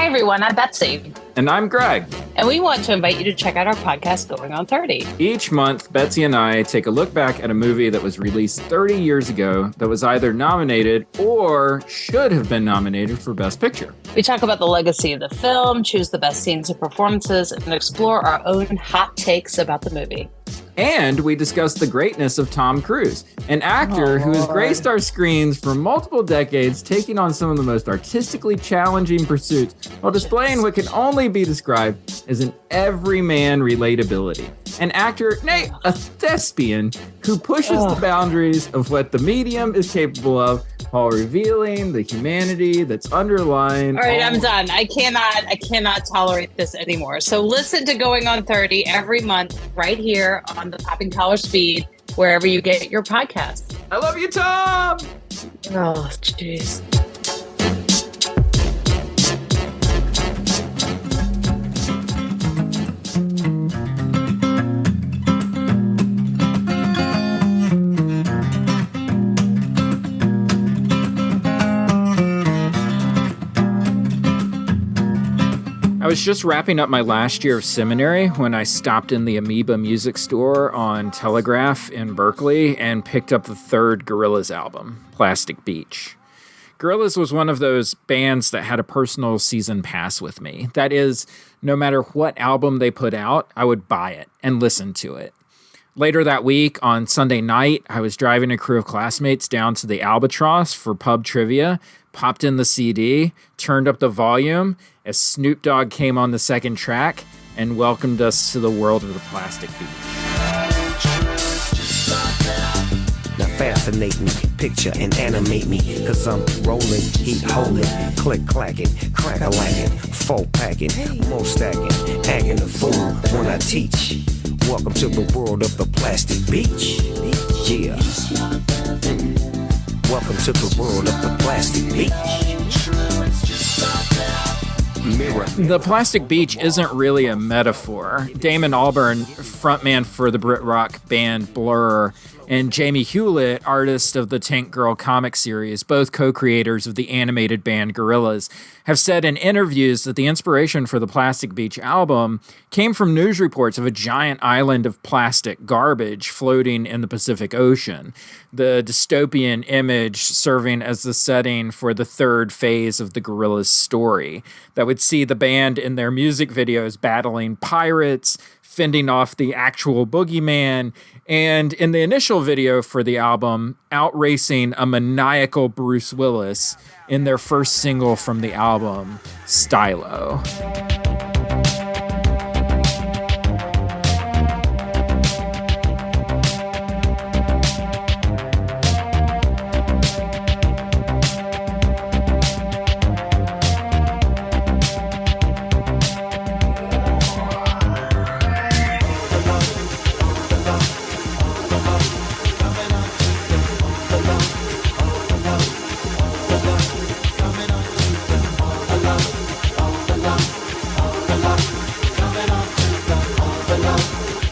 everyone, I'm Betsy. And I'm Greg. And we want to invite you to check out our podcast, Going on 30. Each month, Betsy and I take a look back at a movie that was released 30 years ago that was either nominated or should have been nominated for Best Picture. We talk about the legacy of the film, choose the best scenes and performances, and explore our own hot takes about the movie. And we discuss the greatness of Tom Cruise, an actor who has graced our screens for multiple decades, taking on some of the most artistically challenging pursuits while displaying what can only be described as an everyman relatability. An actor, nay, a thespian, who pushes the boundaries of what the medium is capable of while revealing the humanity that's underlying. All right, I'm done. I cannot tolerate this anymore. So listen to Going on 30 every month right here on the Popping Collars feed, wherever you get your podcasts. I love you, Tom! Oh, jeez. I was just wrapping up my last year of seminary when I stopped in the Amoeba music store on Telegraph in Berkeley and picked up the third Gorillaz album, Plastic Beach. Gorillaz was one of those bands that had a personal season pass with me. That is, no matter what album they put out, I would buy it and listen to it. Later that week, on Sunday night, I was driving a crew of classmates down to the Albatross for pub trivia, popped in the CD, turned up the volume as Snoop Dogg came on the second track and welcomed us to the world of the Plastic Beach. Now fascinate me, picture and animate me, cause I'm rolling, heat holding, click clacking, crack a lacking, full packing, more stacking, acting a fool when I teach. Welcome to the world of the Plastic Beach. Yeah. Welcome to the world of the Plastic Beach. The Plastic Beach isn't really a metaphor. Damon Albarn, frontman for the Brit rock band Blur, and Jamie Hewlett, artist of the Tank Girl comic series, both co-creators of the animated band Gorillaz, have said in interviews that the inspiration for the Plastic Beach album came from news reports of a giant island of plastic garbage floating in the Pacific Ocean, the dystopian image serving as the setting for the third phase of the Gorillaz story that would see the band in their music videos battling pirates, fending off the actual boogeyman, and in the initial video for the album, outracing a maniacal Bruce Willis in their first single from the album, Stylo.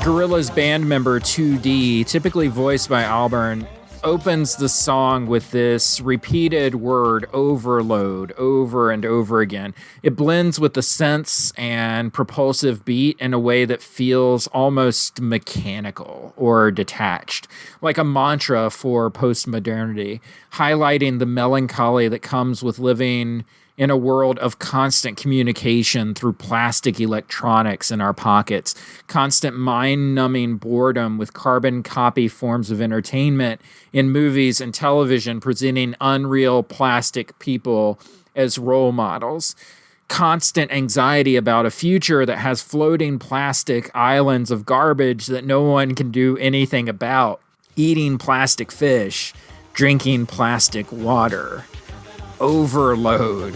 Gorillaz band member 2D, typically voiced by Albarn, opens the song with this repeated word overload over and over again. It blends with the synths and propulsive beat in a way that feels almost mechanical or detached, like a mantra for postmodernity, highlighting the melancholy that comes with living in a world of constant communication through plastic electronics in our pockets, constant mind-numbing boredom with carbon copy forms of entertainment in movies and television presenting unreal plastic people as role models, constant anxiety about a future that has floating plastic islands of garbage that no one can do anything about, eating plastic fish, drinking plastic water. Overload.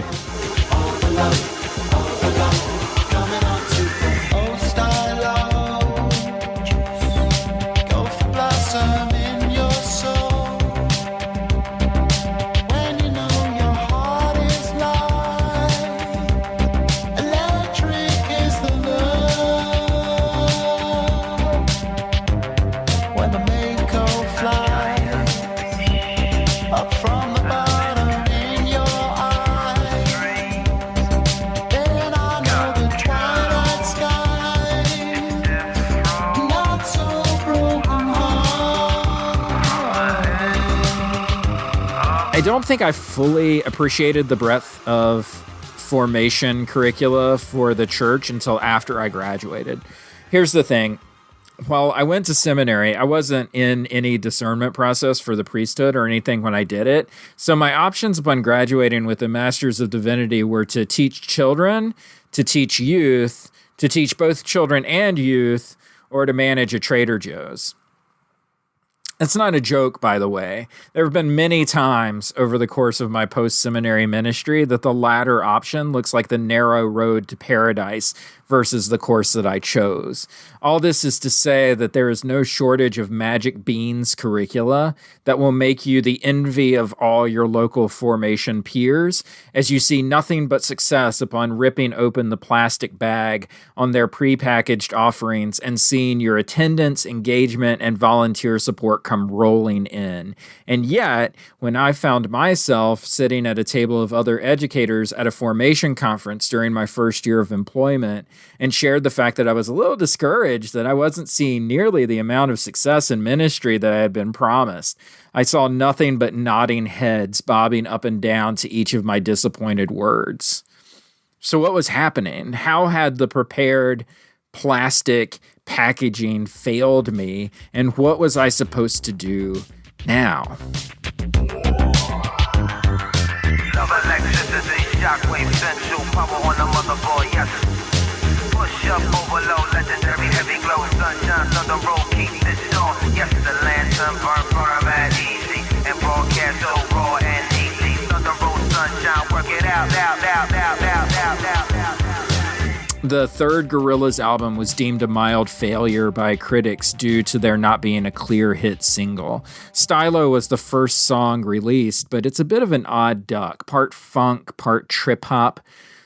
I don't think I fully appreciated the breadth of formation curricula for the church until after I graduated. Here's the thing. While I went to seminary, I wasn't in any discernment process for the priesthood or anything when I did it. So my options upon graduating with a Master's of Divinity were to teach children, to teach youth, to teach both children and youth, or to manage a Trader Joe's. It's not a joke, by the way. There have been many times over the course of my post-seminary ministry that the latter option looks like the narrow road to paradise versus the course that I chose. All this is to say that there is no shortage of magic beans curricula that will make you the envy of all your local formation peers, as you see nothing but success upon ripping open the plastic bag on their prepackaged offerings and seeing your attendance, engagement, and volunteer support come rolling in. And yet, when I found myself sitting at a table of other educators at a formation conference during my first year of employment, and shared the fact that I was a little discouraged that I wasn't seeing nearly the amount of success in ministry that I had been promised, I saw nothing but nodding heads bobbing up and down to each of my disappointed words. So what was happening? How had the prepared plastic packaging failed me, and what was I supposed to do now? Love electricity, shockwave, central power on the motherboard, yes. Push up, overload, legendary, heavy glow, sunshine, thunder roll, keep this on. Yes, the lantern burn at easy, and broadcast so raw and easy. Thunder roll, sunshine, work it out. The third Gorillaz album was deemed a mild failure by critics due to there not being a clear hit single. Stylo was the first song released, but it's a bit of an odd duck, part funk, part trip-hop.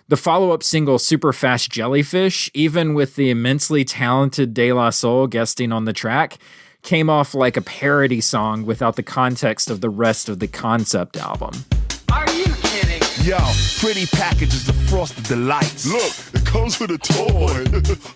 The follow-up single, Super Fast Jellyfish, even with the immensely talented De La Soul guesting on the track, came off like a parody song without the context of the rest of the concept album. Are you kidding? Yo, pretty packages of frosted delights. Look, it comes with a toy.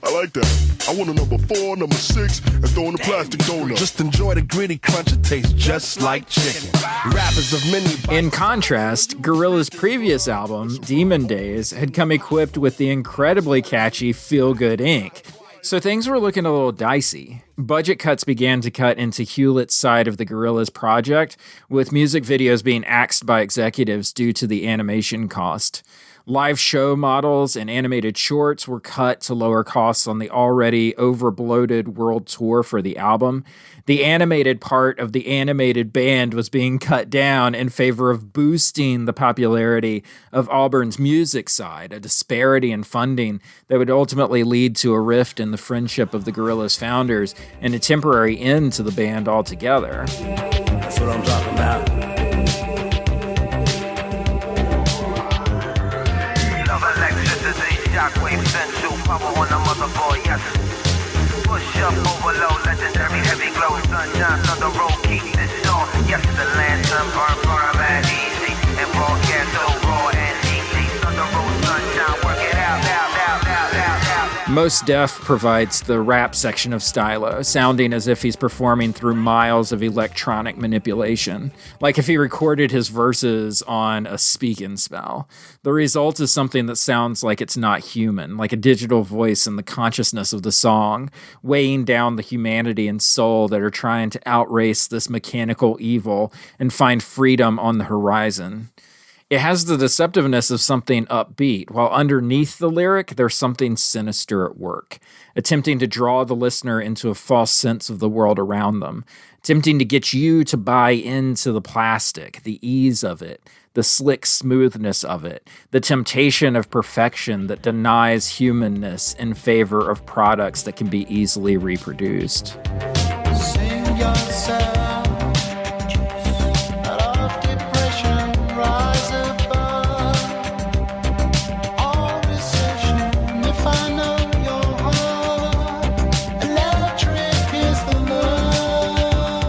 I like that. I want a number 4, number 6, and throw in a plastic donut. Just enjoy the gritty crunch, it tastes just like chicken. Rappers of many... In contrast, Gorillaz' previous album, Demon Days, had come equipped with the incredibly catchy Feel Good Inc., so things were looking a little dicey. Budget cuts began to cut into Hewlett's side of the Gorillaz project, with music videos being axed by executives due to the animation cost. Live show models and animated shorts were cut to lower costs on the already over-bloated world tour for the album. The animated part of the animated band was being cut down in favor of boosting the popularity of Auburn's music side, a disparity in funding that would ultimately lead to a rift in the friendship of the Gorillaz founders and a temporary end to the band altogether. That's what I'm talking about. Love electricity, shockwave, central power on the motherboard, yes. Push up, overload, legendary, heavy glow, sunshine, thunder roll, keep this on. Yes, the lantern burn at easy, and broadcast so raw and easy. Thunder roll, sunshine, work it out. Mos Def provides the rap section of Stylo, sounding as if he's performing through miles of electronic manipulation, like if he recorded his verses on a speak and spell. The result is something that sounds like it's not human, like a digital voice in the consciousness of the song, weighing down the humanity and soul that are trying to outrace this mechanical evil and find freedom on the horizon. It has the deceptiveness of something upbeat, while underneath the lyric, there's something sinister at work, attempting to draw the listener into a false sense of the world around them, attempting to get you to buy into the plastic, the ease of it, the slick smoothness of it, the temptation of perfection that denies humanness in favor of products that can be easily reproduced. Sing yourself.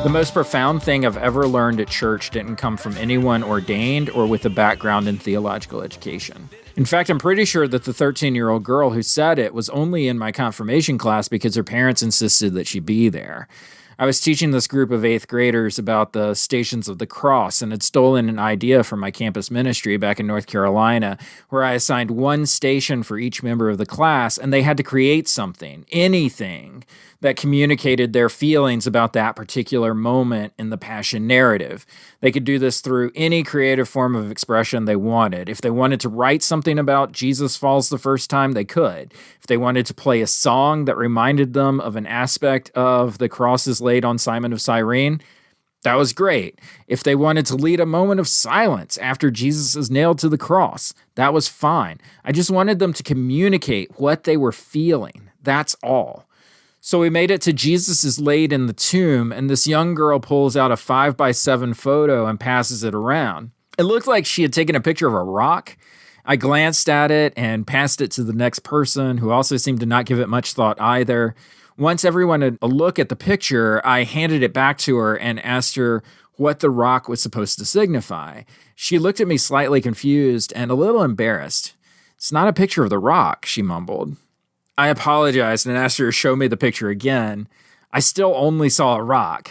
The most profound thing I've ever learned at church didn't come from anyone ordained or with a background in theological education. In fact, I'm pretty sure that the 13-year-old girl who said it was only in my confirmation class because her parents insisted that she be there. I was teaching this group of 8th graders about the Stations of the Cross and had stolen an idea from my campus ministry back in North Carolina, where I assigned one station for each member of the class, and they had to create something, anything, that communicated their feelings about that particular moment in the Passion narrative. They could do this through any creative form of expression they wanted. If they wanted to write something about Jesus falls the first time, they could. If they wanted to play a song that reminded them of an aspect of the crosses laid on Simon of Cyrene, that was great. If they wanted to lead a moment of silence after Jesus is nailed to the cross, that was fine. I just wanted them to communicate what they were feeling. That's all. So we made it to Jesus is laid in the tomb, and this young girl pulls out a 5x7 photo and passes it around. It looked like she had taken a picture of a rock. I glanced at it and passed it to the next person, who also seemed to not give it much thought either. Once everyone had a look at the picture, I handed it back to her and asked her what the rock was supposed to signify. She looked at me slightly confused and a little embarrassed. "It's not a picture of the rock," she mumbled. I apologized and asked her to show me the picture again. I still only saw a rock.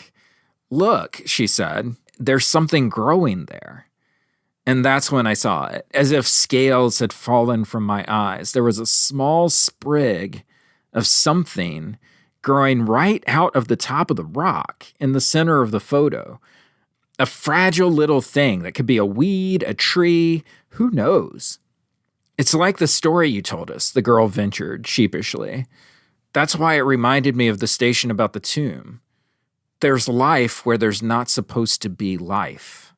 "Look," she said, "there's something growing there." And that's when I saw it, as if scales had fallen from my eyes. There was a small sprig of something growing right out of the top of the rock in the center of the photo. A fragile little thing that could be a weed, a tree, who knows? "It's like the story you told us," the girl ventured sheepishly. "That's why it reminded me of the station about the tomb. There's life where there's not supposed to be life."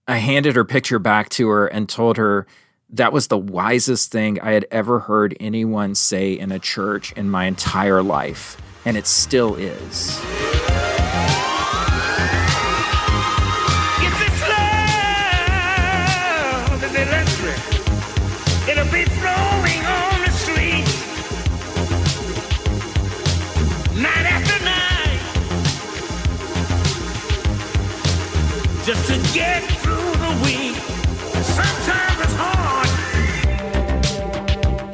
I handed her picture back to her and told her that was the wisest thing I had ever heard anyone say in a church in my entire life, and it still is. It'll be flowing on the street, night after night, just to get through the week. Sometimes it's hard.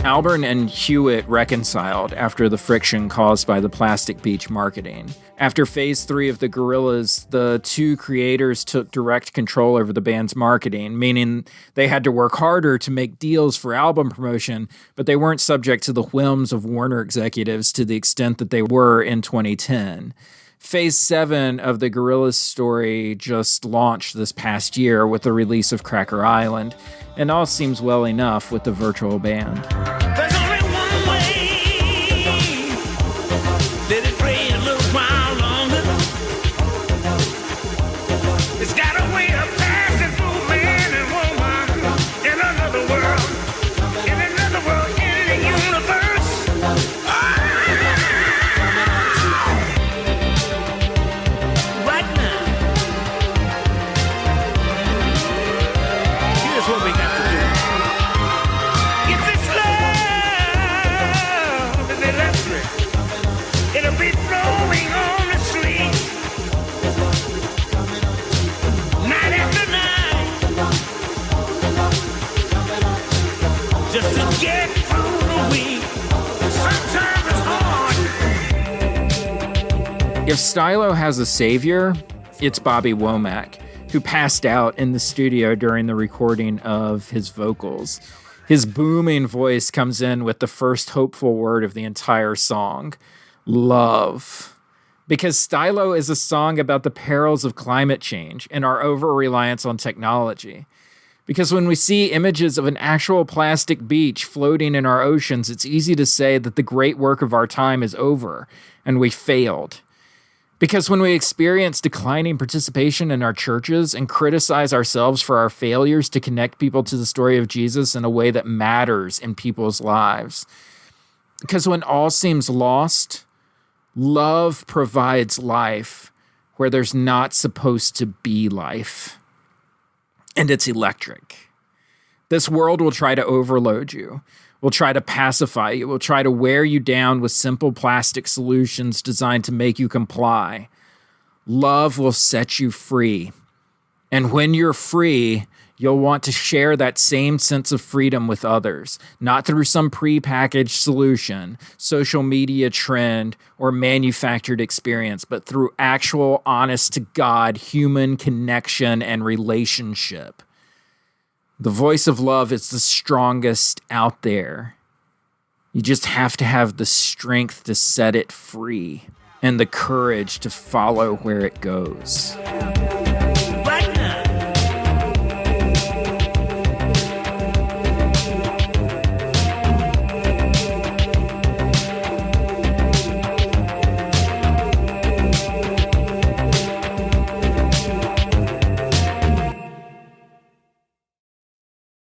Albarn and Hewitt reconciled after the friction caused by the Plastic Beach marketing. After phase 3 of the Gorillaz, the two creators took direct control over the band's marketing, meaning they had to work harder to make deals for album promotion, but they weren't subject to the whims of Warner executives to the extent that they were in 2010. Phase 7 of the Gorillaz story just launched this past year with the release of Cracker Island, and all seems well enough with the virtual band. There's only one way. Let it play a little while longer. It's got a way of passing through man and woman in another world, in the universe. Right now, here's what we got to do. If it's love, is electric, it'll be flowing on the street, night after night, just to get through the week. Sometimes it's hard. If Stylo has a savior, it's Bobby Womack, who passed out in the studio during the recording of his vocals. His booming voice comes in with the first hopeful word of the entire song, love. Because Stylo is a song about the perils of climate change and our over-reliance on technology. Because when we see images of an actual plastic beach floating in our oceans, it's easy to say that the great work of our time is over and we failed. Because when we experience declining participation in our churches and criticize ourselves for our failures to connect people to the story of Jesus in a way that matters in people's lives. Because when all seems lost, love provides life where there's not supposed to be life. And it's electric. This world will try to overload you, will try to pacify you, will try to wear you down with simple plastic solutions designed to make you comply. Love will set you free. And when you're free, You'll want to share that same sense of freedom with others, not through some prepackaged solution, social media trend, or manufactured experience, but through actual, honest-to-God human connection and relationship. The voice of love is the strongest out there. You just have to have the strength to set it free and the courage to follow where it goes.